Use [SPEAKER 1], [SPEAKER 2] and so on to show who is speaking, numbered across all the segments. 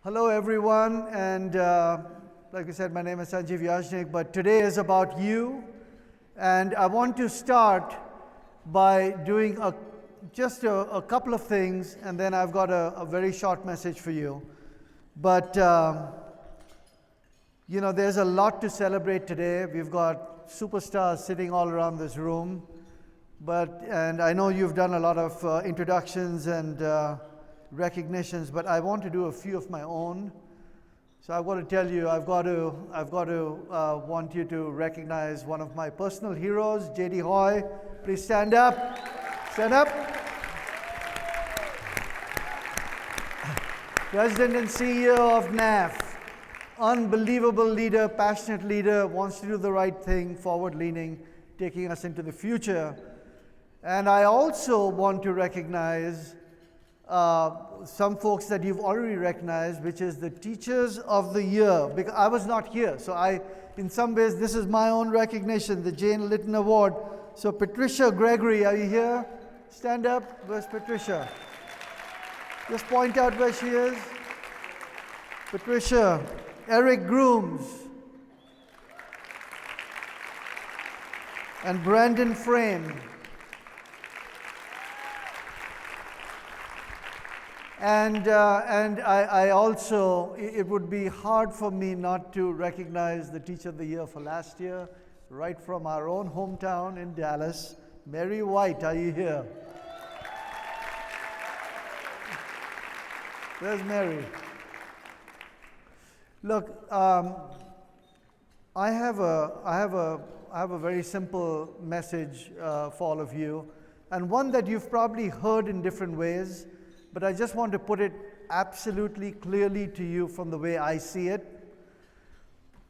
[SPEAKER 1] Hello everyone, and like I said, my name is Sanjiv Yajnik, but today is about you, and I want to start by doing just a couple of things, and then I've got a very short message for you. But there's a lot to celebrate today. We've got superstars sitting all around this room, and I know you've done a lot of introductions and recognitions, but I want to do a few of my own. So I've got to tell you, I've got to want you to recognize one of my personal heroes, J.D. Hoy. Please stand up. Stand up. President and CEO of NAF. Unbelievable leader, passionate leader, wants to do the right thing, forward-leaning, taking us into the future. And I also want to recognize some folks that you've already recognized, which is the Teachers of the Year. Because I was not here, so in some ways, this is my own recognition, the Jane Litton Award. So Patricia Gregory, are you here? Stand up. Where's Patricia? Just point out where she is. Patricia. Eric Grooms. And Brandon Frame. And I also, it would be hard for me not to recognize the Teacher of the Year for last year, right from our own hometown in Dallas. Mary White, are you here? There's Mary. Look, I have a very simple message for all of you, and one that you've probably heard in different ways. But I just want to put it absolutely clearly to you from the way I see it.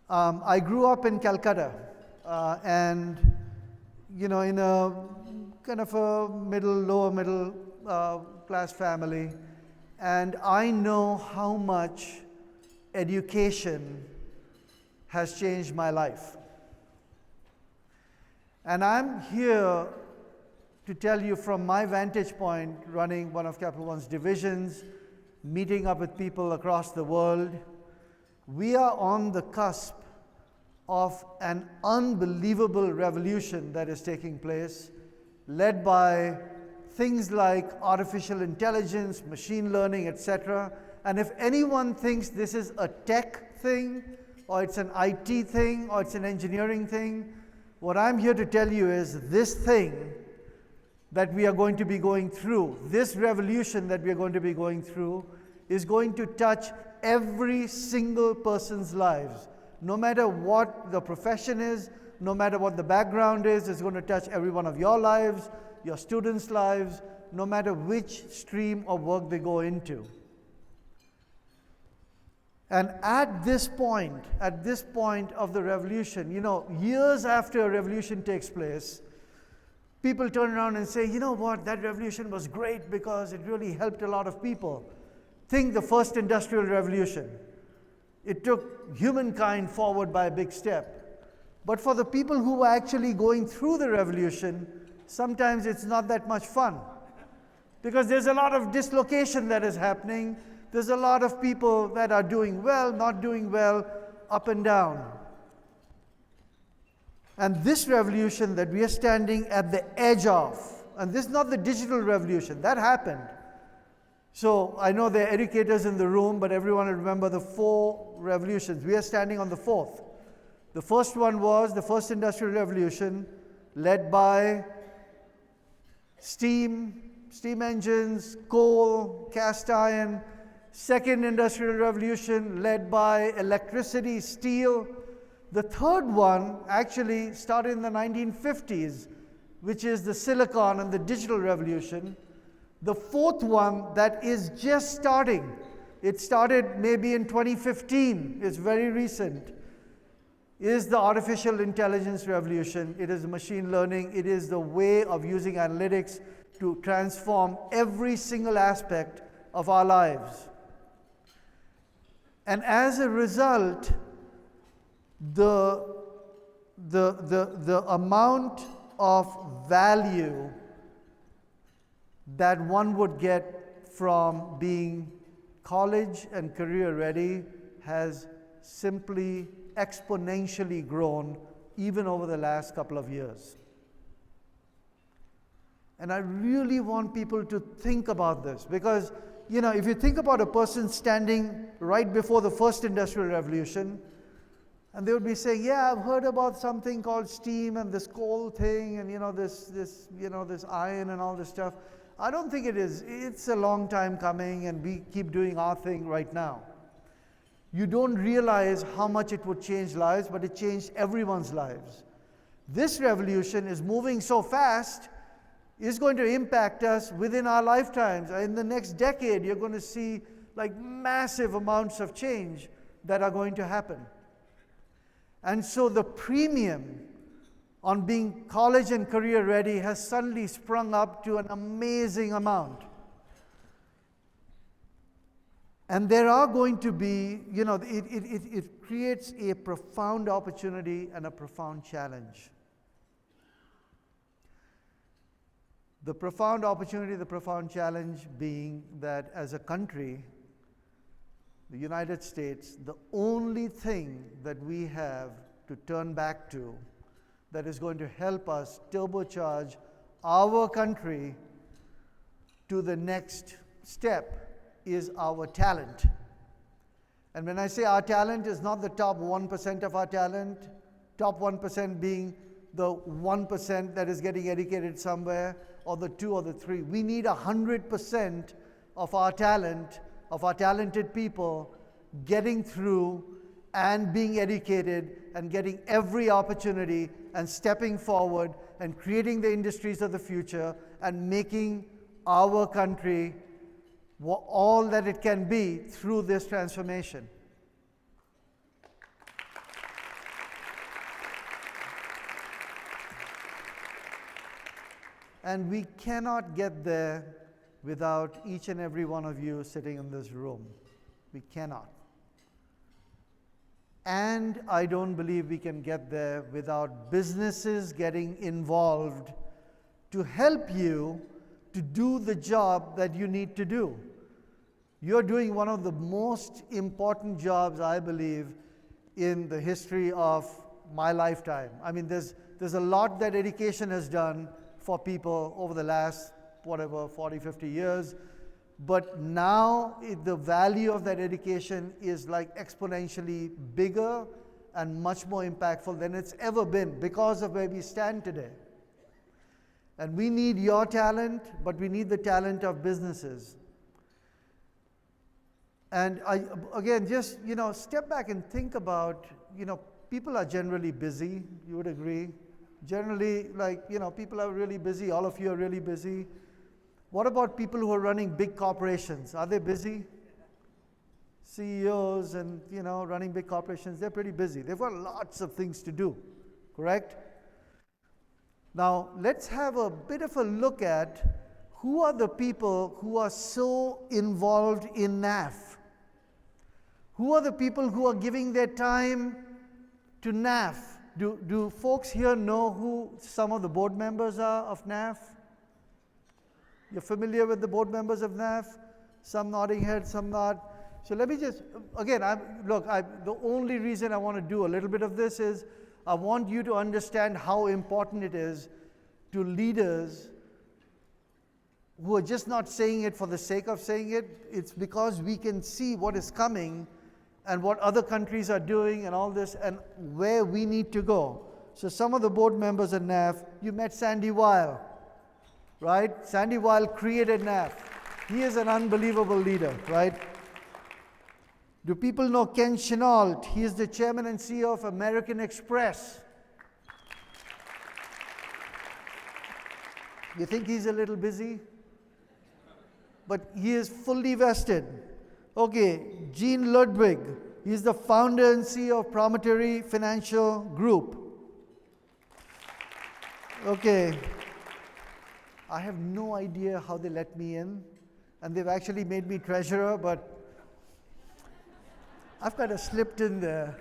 [SPEAKER 1] I grew up in Calcutta, and in a kind of a lower middle class family, and I know how much education has changed my life. And I'm here to tell you from my vantage point, running one of Capital One's divisions, meeting up with people across the world, we are on the cusp of an unbelievable revolution that is taking place, led by things like artificial intelligence, machine learning, etc. And if anyone thinks this is a tech thing, or it's an IT thing, or it's an engineering thing, what I'm here to tell you is this thing that we are going to be going through, this revolution that we are going to be going through, is going to touch every single person's lives. No matter what the profession is, no matter what the background is, it's going to touch every one of your lives, your students' lives, no matter which stream of work they go into. And at this point of the revolution, years after a revolution takes place, people turn around and say, you know what, that revolution was great because it really helped a lot of people. Think the first industrial revolution. It took humankind forward by a big step. But for the people who are actually going through the revolution, sometimes it's not that much fun. Because there's a lot of dislocation that is happening. There's a lot of people that are doing well, not doing well, up and down. And this revolution that we are standing at the edge of, and this is not the digital revolution, that happened. So I know there are educators in the room, but everyone will remember the 4 revolutions. We are standing on the 4th. The first one was the first industrial revolution, led by steam engines, coal, cast iron. Second industrial revolution, led by electricity, steel. The third one actually started in the 1950s, which is the silicon and the digital revolution. The fourth one that is just starting, it started maybe in 2015, it's very recent, is the artificial intelligence revolution. It is machine learning. It is the way of using analytics to transform every single aspect of our lives. And as a result, the amount of value that one would get from being college and career ready has simply exponentially grown even over the last couple of years. And I really want people to think about this because, if you think about a person standing right before the first industrial revolution, and they would be saying, yeah, I've heard about something called steam and this coal thing and, this iron and all this stuff. I don't think it is. It's a long time coming and we keep doing our thing right now. You don't realize how much it would change lives, but it changed everyone's lives. This revolution is moving so fast, it's going to impact us within our lifetimes. In the next decade, you're going to see like massive amounts of change that are going to happen. And so the premium on being college and career ready has suddenly sprung up to an amazing amount. And there are going to be, it creates a profound opportunity and a profound challenge. The profound opportunity, the profound challenge being that as a country, the United States, the only thing that we have to turn back to that is going to help us turbocharge our country to the next step is our talent. And when I say our talent, is not the top 1% of our talent, top 1% being the 1% that is getting educated somewhere, or the 2 or the 3. We need 100% of our talent, of our talented people getting through and being educated and getting every opportunity and stepping forward and creating the industries of the future and making our country all that it can be through this transformation. And we cannot get there without each and every one of you sitting in this room. We cannot. And I don't believe we can get there without businesses getting involved to help you to do the job that you need to do. You're doing one of the most important jobs, I believe, in the history of my lifetime. I mean, there's a lot that education has done for people over the last, 40, 50 years. But now the value of that education is like exponentially bigger and much more impactful than it's ever been because of where we stand today. And we need your talent, but we need the talent of businesses. And again, just, step back and think about, people are generally busy, you would agree. Generally, people are really busy. All of you are really busy. What about people who are running big corporations? Are they busy? CEOs and, running big corporations, they're pretty busy. They've got lots of things to do, correct? Now, let's have a bit of a look at who are the people who are so involved in NAF. Who are the people who are giving their time to NAF? Do folks here know who some of the board members are of NAF? You're familiar with the board members of NAF? Some nodding heads, some not. So let me just, again, the only reason I want to do a little bit of this is I want you to understand how important it is to leaders who are just not saying it for the sake of saying it. It's because we can see what is coming and what other countries are doing and all this and where we need to go. So some of the board members at NAF, you met Sandy Weil, right? Sandy Weil created NAF. He is an unbelievable leader, right? Do people know Ken Chenault? He is the chairman and CEO of American Express. You think he's a little busy? But he is fully vested. Okay, Gene Ludwig. He's the founder and CEO of Promontory Financial Group. Okay. I have no idea how they let me in. And they've actually made me treasurer, but I've kind of slipped in there.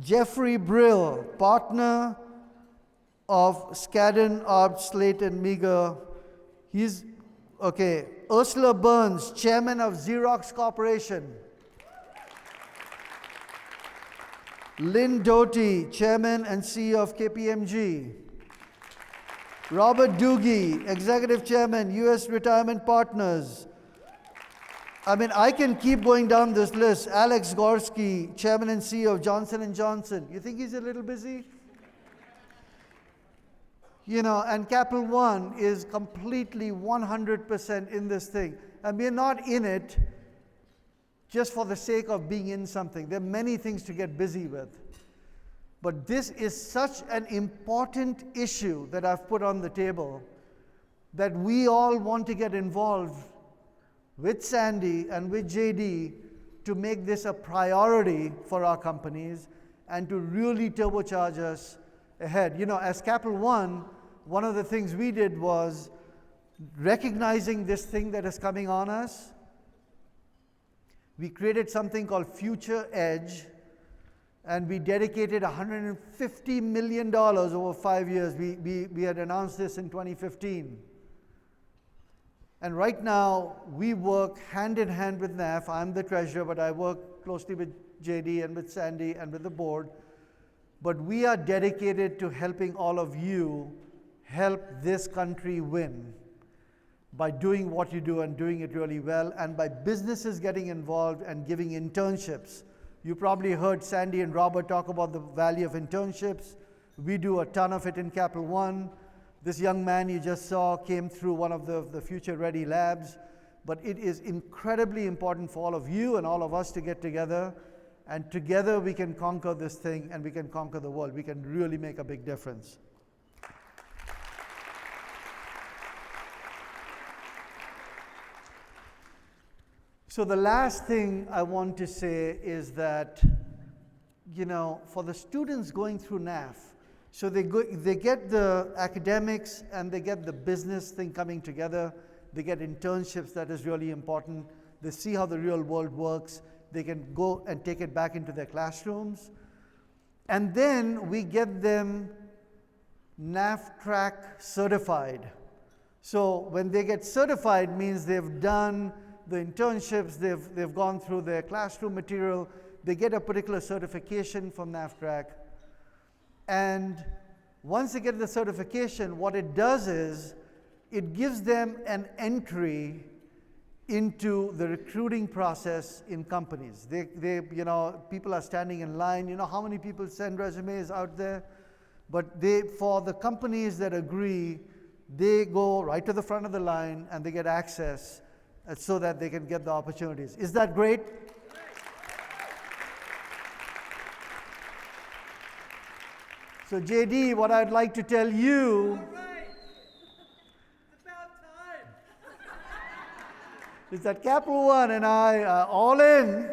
[SPEAKER 1] Jeffrey Brill, partner of Skadden, Arp, Slate and Meagher. He's Okay, Ursula Burns, Chairman of Xerox Corporation. Lynn Doty, Chairman and CEO of KPMG. Robert Doogie, Executive Chairman, U.S. Retirement Partners. I mean, I can keep going down this list. Alex Gorski, Chairman and CEO of Johnson & Johnson. You think he's a little busy? You know, and Capital One is completely 100% in this thing. And we're not in it just for the sake of being in something. There are many things to get busy with. But this is such an important issue that I've put on the table that we all want to get involved with Sandy and with JD to make this a priority for our companies and to really turbocharge us ahead. You know, as Capital One, one of the things we did was recognizing this thing that is coming on us. We created something called Future Edge, and we dedicated $150 million over 5 years. We had announced this in 2015. And right now, we work hand in hand with NAF. I'm the treasurer, but I work closely with JD and with Sandy and with the board. But we are dedicated to helping all of you help this country win by doing what you do and doing it really well, and by businesses getting involved and giving internships. You probably heard Sandy and Robert talk about the value of internships. We do a ton of it in Capital One. This young man you just saw came through one of the Future Ready labs. But it is incredibly important for all of you and all of us to get together. And together we can conquer this thing and we can conquer the world. We can really make a big difference. So the last thing I want to say is that, you know, for the students going through NAF, so they get the academics and they get the business thing coming together. They get internships, that is really important. They see how the real world works. They can go and take it back into their classrooms. And then we get them NAF track certified. So when they get certified means they've done the internships, they've gone through their classroom material, they get a particular certification from NAF track. And once they get the certification, what it does is it gives them an entry into the recruiting process in companies. You know, people are standing in line. You know how many people send resumes out there? But for the companies that agree, they go right to the front of the line and they get access so that they can get the opportunities. Is that great? So JD, what I'd like to tell you is that Capital One and I are all in.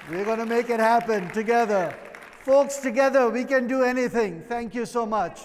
[SPEAKER 1] We're going to make it happen together. Folks, together we can do anything. Thank you so much.